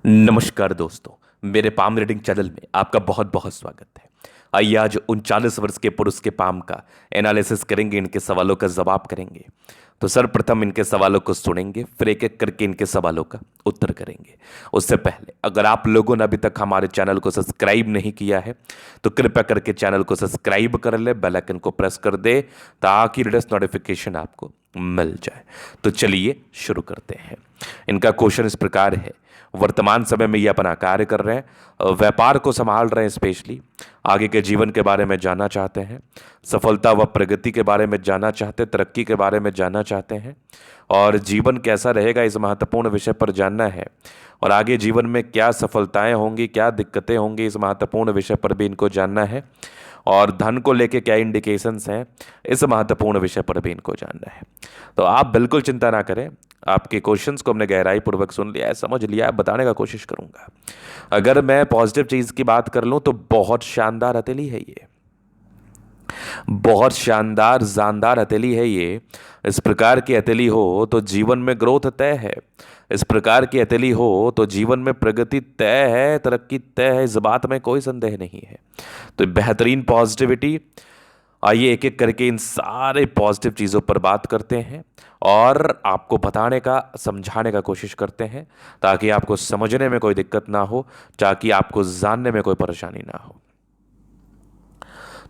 नमस्कार दोस्तों। मेरे पाम रीडिंग चैनल में आपका बहुत बहुत स्वागत है। आइए आज 39 वर्ष के पुरुष के पाम का एनालिसिस करेंगे, इनके सवालों का जवाब करेंगे। तो सर्वप्रथम इनके सवालों को सुनेंगे, फिर एक एक करके इनके सवालों का उत्तर करेंगे। उससे पहले अगर आप लोगों ने अभी तक हमारे चैनल को सब्सक्राइब नहीं किया है तो कृपया करके चैनल को सब्सक्राइब कर ले, बेल आइकन को प्रेस कर दे ताकि लेटेस्ट नोटिफिकेशन आपको मिल जाए। तो चलिए शुरू करते हैं। इनका क्वेश्चन इस प्रकार है। वर्तमान समय में ये अपना कार्य कर रहे हैं, व्यापार को संभाल रहे हैं, स्पेशली आगे के जीवन के बारे में जानना चाहते हैं, सफलता व प्रगति के बारे में जानना चाहते हैं, तरक्की के बारे में जानना चाहते हैं और जीवन कैसा रहेगा इस महत्वपूर्ण विषय पर जानना है। और आगे जीवन में क्या सफलताएं होंगी, क्या दिक्कतें होंगी, इस महत्वपूर्ण विषय पर भी इनको जानना है। और धन को लेके क्या इंडिकेशंस हैं, इस महत्वपूर्ण विषय पर भी इनको जानना है। तो आप बिल्कुल चिंता ना करें, आपके क्वेश्चंस को हमने गहराई पूर्वक सुन लिया है, समझ लिया है, बताने का कोशिश करूंगा। अगर मैं पॉजिटिव चीज की बात कर लूं तो बहुत शानदार हथेली है ये, बहुत शानदार जानदार हथेली है ये। इस प्रकार की हथेली हो तो जीवन में ग्रोथ तय है, इस प्रकार की हथेली हो तो जीवन में प्रगति तय है, तरक्की तय है, इस बात में कोई संदेह नहीं है। तो बेहतरीन पॉजिटिविटी। आइए एक एक करके इन सारे पॉजिटिव चीज़ों पर बात करते हैं और आपको बताने का, समझाने का कोशिश करते हैं ताकि आपको समझने में कोई दिक्कत ना हो, ताकि आपको जानने में कोई परेशानी ना हो।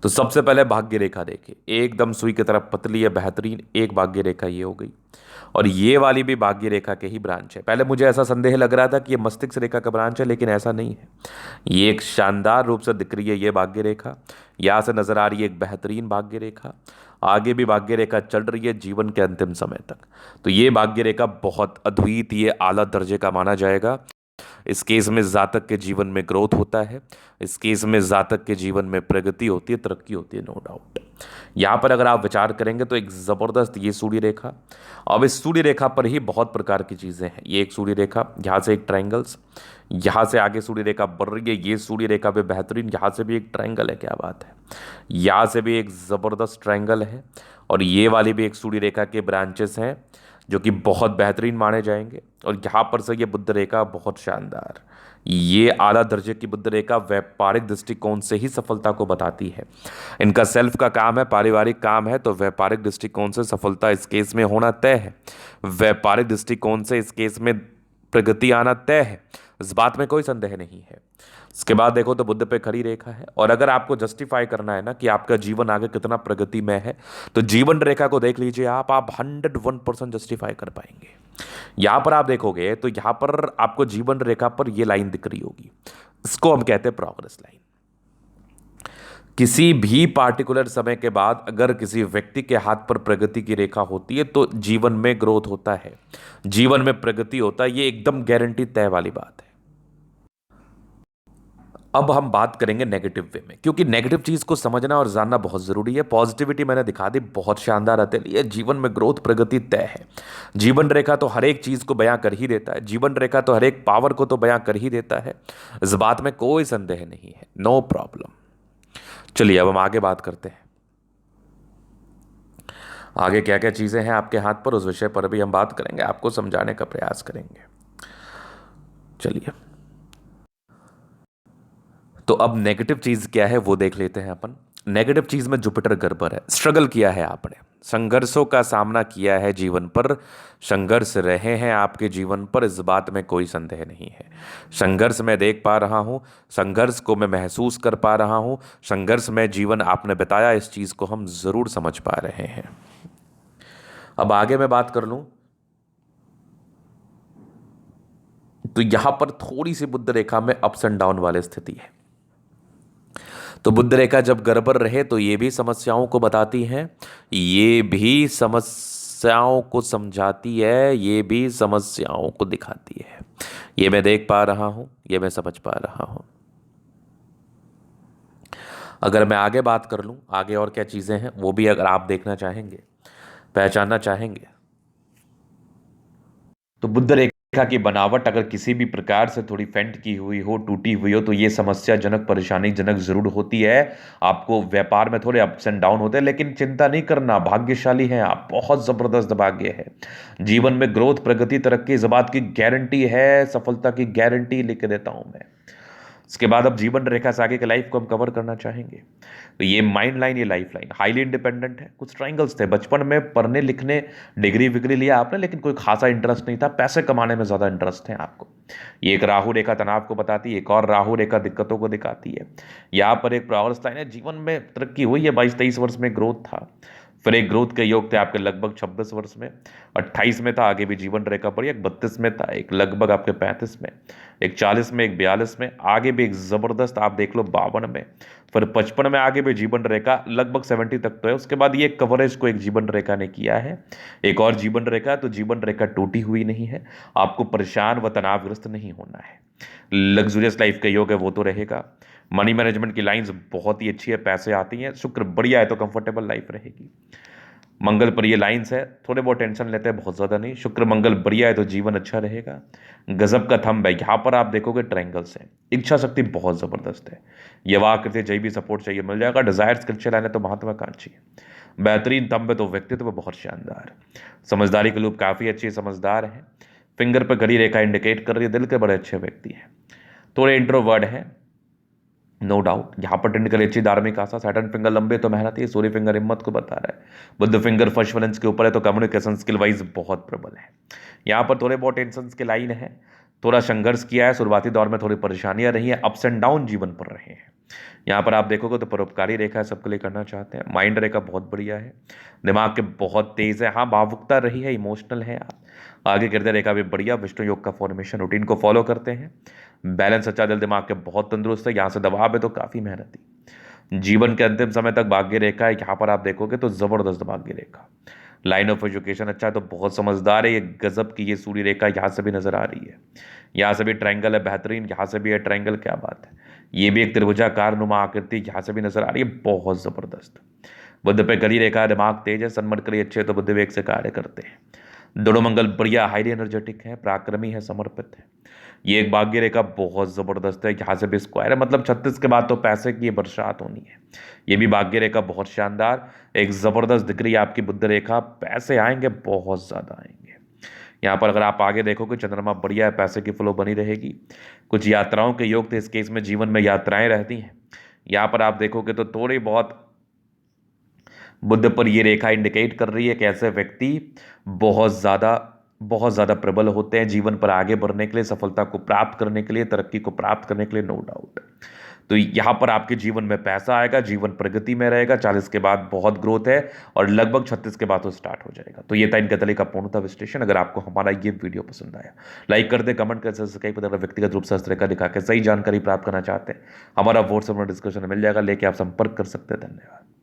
तो सबसे पहले भाग्य रेखा देखिए, एकदम सुई की तरफ पतली है, बेहतरीन एक भाग्य रेखा ये हो गई। और ये वाली भी भाग्य रेखा के ही ब्रांच है। पहले मुझे ऐसा संदेह लग रहा था कि ये मस्तिष्क रेखा का ब्रांच है, लेकिन ऐसा नहीं है। ये एक शानदार रूप से दिख रही है ये भाग्य रेखा, यहाँ से नजर आ रही है एक बेहतरीन भाग्य रेखा। आगे भी भाग्य रेखा चल रही है जीवन के अंतिम समय तक। तो ये भाग्य रेखा बहुत अद्वितीय आला दर्जे का माना जाएगा। इस केस में जातक के जीवन में ग्रोथ होता है, इस केस में जातक के जीवन में प्रगति होती है, तरक्की होती है, नो डाउट। यहाँ पर अगर आप विचार करेंगे तो एक ज़बरदस्त ये सूर्य रेखा। अब इस सूर्य रेखा पर ही बहुत प्रकार की चीज़ें हैं। ये एक सूर्य रेखा, यहाँ से एक ट्रायंगल्स, यहाँ से आगे सूर्य रेखा बढ़ रही है, ये सूर्य रेखा पे बेहतरीन, यहाँ से भी एक ट्रायंगल है, क्या बात है। यहाँ से भी एक ज़बरदस्त ट्रायंगल है और ये वाली भी एक सूर्य रेखा के ब्रांचेस हैं जो कि बहुत बेहतरीन माने जाएंगे। और यहाँ पर से ये बुद्ध रेखा बहुत शानदार, ये आला दर्जे की बुद्ध रेखा व्यापारिक दृष्टिकोण से ही सफलता को बताती है। इनका सेल्फ का काम है, पारिवारिक काम है, तो व्यापारिक दृष्टिकोण से सफलता इस केस में होना तय है। व्यापारिक दृष्टिकोण से इस केस में प्रगति आना तय है, इस बात में कोई संदेह नहीं है। इसके बाद देखो तो बुद्ध पे खड़ी रेखा है। और अगर आपको जस्टिफाई करना है ना कि आपका जीवन आगे कितना प्रगति में है, तो जीवन रेखा को देख लीजिए आप 101% जस्टिफाई कर पाएंगे। यहां पर आप देखोगे तो यहां पर आपको जीवन रेखा पर यह लाइन दिख रही होगी, इसको हम कहते हैं प्रोग्रेस लाइन। किसी भी पार्टिकुलर समय के बाद अगर किसी व्यक्ति के हाथ पर प्रगति की रेखा होती है तो जीवन में ग्रोथ होता है, जीवन में प्रगति होता है, ये एकदम गारंटी तय वाली बात है। अब हम बात करेंगे नेगेटिव वे में, क्योंकि नेगेटिव चीज को समझना और जानना बहुत जरूरी है। पॉजिटिविटी मैंने दिखा दी, बहुत शानदार हथेली है, जीवन में ग्रोथ प्रगति तय है। जीवन रेखा तो हर एक चीज को बयां कर ही देता है, जीवन रेखा तो हर एक पावर को तो बयां कर ही देता है, इस बात में कोई संदेह नहीं है, नो प्रॉब्लम। चलिए अब हम आगे बात करते हैं। आगे क्या क्या चीजें हैं आपके हाथ पर, उस विषय पर भी हम बात करेंगे, आपको समझाने का प्रयास करेंगे। चलिए, तो अब नेगेटिव चीज क्या है वो देख लेते हैं अपन। नेगेटिव चीज में जुपिटर गड़बड़ है, स्ट्रगल किया है आपने, संघर्षों का सामना किया है जीवन पर, संघर्ष रहे हैं आपके जीवन पर, इस बात में कोई संदेह नहीं है। संघर्ष मैं देख पा रहा हूं, संघर्ष को मैं महसूस कर पा रहा हूं, संघर्ष में जीवन आपने बताया, इस चीज को हम जरूर समझ पा रहे हैं। अब आगे मैं बात कर लूं तो यहां पर थोड़ी सी बुद्ध रेखा में अप्स एंड डाउन वाली स्थिति है। तो बुद्ध रेखा जब गड़बड़ रहे तो ये भी समस्याओं को बताती है, ये भी समस्याओं को समझाती है, ये भी समस्याओं को दिखाती है। ये मैं देख पा रहा हूं, ये मैं समझ पा रहा हूं। अगर मैं आगे बात कर लूं, आगे और क्या चीजें हैं वो भी अगर आप देखना चाहेंगे, पहचानना चाहेंगे, तो बुद्ध रेखा रेखा की बनावट अगर किसी भी प्रकार से थोड़ी फेंट की हुई हो, टूटी हुई हो, तो ये समस्याजनक, परेशानीजनक जरूर होती है। आपको व्यापार में थोड़े अप्स एंड डाउन होते हैं, लेकिन चिंता नहीं करना, भाग्यशाली हैं आप, बहुत जबरदस्त भाग्य है। जीवन में ग्रोथ, प्रगति, तरक्की, इस बात की गारंटी है, सफलता की गारंटी लिख के देता हूं मैं। इसके बाद अब जीवन रेखा से आगे के लाइफ को हम कवर करना चाहेंगे। तो ये माइंड लाइन, ये लाइफ लाइन हाईली इंडिपेंडेंट है। कुछ ट्रायंगल्स थे बचपन में, पढ़ने लिखने, डिग्री विग्री लिया आपने, लेकिन कोई खासा इंटरेस्ट नहीं था, पैसे कमाने में ज़्यादा इंटरेस्ट है आपको। ये एक राहु रेखा तनाव को बताती है, एक और राहु रेखा दिक्कतों को दिखाती है। यहाँ पर एक प्रोग्रेस लाइन है, जीवन में तरक्की हुई है, 22-23 वर्ष में ग्रोथ था। फिर एक ग्रोथ के योग थे आपके लगभग 26 वर्ष में, 28 में था, आगे भी जीवन रेखा बढ़ी, एक 32 में था, एक लगभग आपके 35 में, एक 40 में, एक 42 में, आगे भी एक जबरदस्त आप देख लो 52 में, फिर 55 में आगे भी जीवन रेखा लगभग 70 तक तो है। उसके बाद ये कवरेज को एक जीवन रेखा ने किया है, एक और जीवन रेखा। तो जीवन रेखा टूटी हुई नहीं है, आपको परेशान व तनावग्रस्त नहीं होना है। लग्जूरियस लाइफ का योग है वो तो रहेगा। मनी मैनेजमेंट की लाइंस बहुत ही अच्छी है, पैसे आती हैं, शुक्र बढ़िया है तो कंफर्टेबल लाइफ रहेगी। मंगल पर ये लाइंस है, थोड़े बहुत टेंशन लेते हैं, बहुत ज़्यादा नहीं। शुक्र मंगल बढ़िया है तो जीवन अच्छा रहेगा। गजब का थंब है, यहाँ पर आप देखोगे ट्रायंगल्स है। इच्छा शक्ति बहुत ज़बरदस्त है, यवा आकृति जय भी सपोर्ट चाहिए मिल जाएगा। डिजायर स्क्रिप्चर लाइन है तो महत्वाकांक्षी है। बेहतरीन थंब है तो व्यक्तित्व बहुत शानदार। समझदारी के लोग काफ़ी अच्छे समझदार हैं। फिंगर पर घड़ी रेखा इंडिकेट कर रही है, दिल के बड़े अच्छे व्यक्ति हैं। थोड़े इंट्रोवर्ड हैं, नो डाउट। यहाँ पर टेंड कर अच्छी धार्मिक आशा, सैटर्न फिंगर लंबे तो मेहनती, सूर्य फिंगर हिम्मत को बता रहा है, बुद्ध फिंगर फर्स्ट वैलेंस के ऊपर है तो कम्युनिकेशन स्किल वाइज बहुत प्रबल है। यहाँ पर थोड़े बहुत टेंशन के लाइन है, थोड़ा संघर्ष किया है, शुरुआती दौर में थोड़ी परेशानियां रही हैं, अप्स एंड डाउन जीवन पर रहे हैं। यहाँ पर आप देखोगे तो परोपकारी रेखा है, सबके लिए करना चाहते हैं। माइंड रेखा बहुत बढ़िया है, दिमाग के बहुत तेज है, हाँ भावुकता रही है, इमोशनल है आप। आगे गिरते रेखा भी बढ़िया, विष्णु योग का फॉर्मेशन रूटीन को फॉलो करते हैं। बैलेंस अच्छा, दिल दिमाग के बहुत तंदुरुस्त है, यहाँ से दबाव है तो काफ़ी मेहनती। जीवन के अंतिम समय तक भाग्य रेखा है, यहाँ पर आप देखोगे तो ज़बरदस्त भाग्य रेखा। लाइन ऑफ एजुकेशन अच्छा है तो बहुत समझदार है, ये गजब की ये सूर्य रेखा यहाँ से भी नजर आ रही है। यहाँ से भी ट्रायंगल है बेहतरीन, यहाँ से भी है ट्रायंगल, क्या बात है। ये भी एक त्रिभुजाकार नुमा आकृति यहाँ से भी नजर आ रही है, बहुत जबरदस्त। बुद्ध पे गली रेखा, दिमाग तेज है, सन्मत करी अच्छे तो बुद्ध वेग से कार्य करते हैं। दोनों मंगल बढ़िया, हाईली एनर्जेटिक है, पराक्रमी है, समर्पित है। ये एक भाग्य रेखा बहुत जबरदस्त है, यहाँ से भी स्क्वायर है, मतलब 36 के बाद तो पैसे की बरसात होनी है। ये भी भाग्य रेखा बहुत शानदार, एक जबरदस्त दिख रही है आपकी बुद्ध रेखा, पैसे आएंगे, बहुत ज्यादा आएंगे। यहाँ पर अगर आप आगे देखोगे चंद्रमा बढ़िया है, पैसे की फ्लो बनी रहेगी। कुछ यात्राओं के योग थे, इस केस में जीवन में यात्राएं रहती हैं। यहाँ पर आप देखोगे तो थोड़ी बहुत बुद्ध पर ये रेखा इंडिकेट कर रही है कि ऐसे व्यक्ति बहुत ज़्यादा प्रबल होते हैं जीवन पर आगे बढ़ने के लिए, सफलता को प्राप्त करने के लिए, तरक्की को प्राप्त करने के लिए, नो डाउट। तो यहाँ पर आपके जीवन में पैसा आएगा, जीवन प्रगति में रहेगा, 40 के बाद बहुत ग्रोथ है और लगभग 36 के बाद तो स्टार्ट हो जाएगा। तो ये था इनका तरीका पूर्णतः विश्लेषण। अगर आपको हमारा ये वीडियो पसंद आया, लाइक कर दे, कमेंट कर, सब्सक्राइब कर, व्यक्तिगत रूप से हस्तरेखा दिखा के सही जानकारी प्राप्त करना चाहते हैं, हमारा व्हाट्सएप में डिस्क्रिप्शन में मिल जाएगा, लेके आप संपर्क कर सकते हैं। धन्यवाद।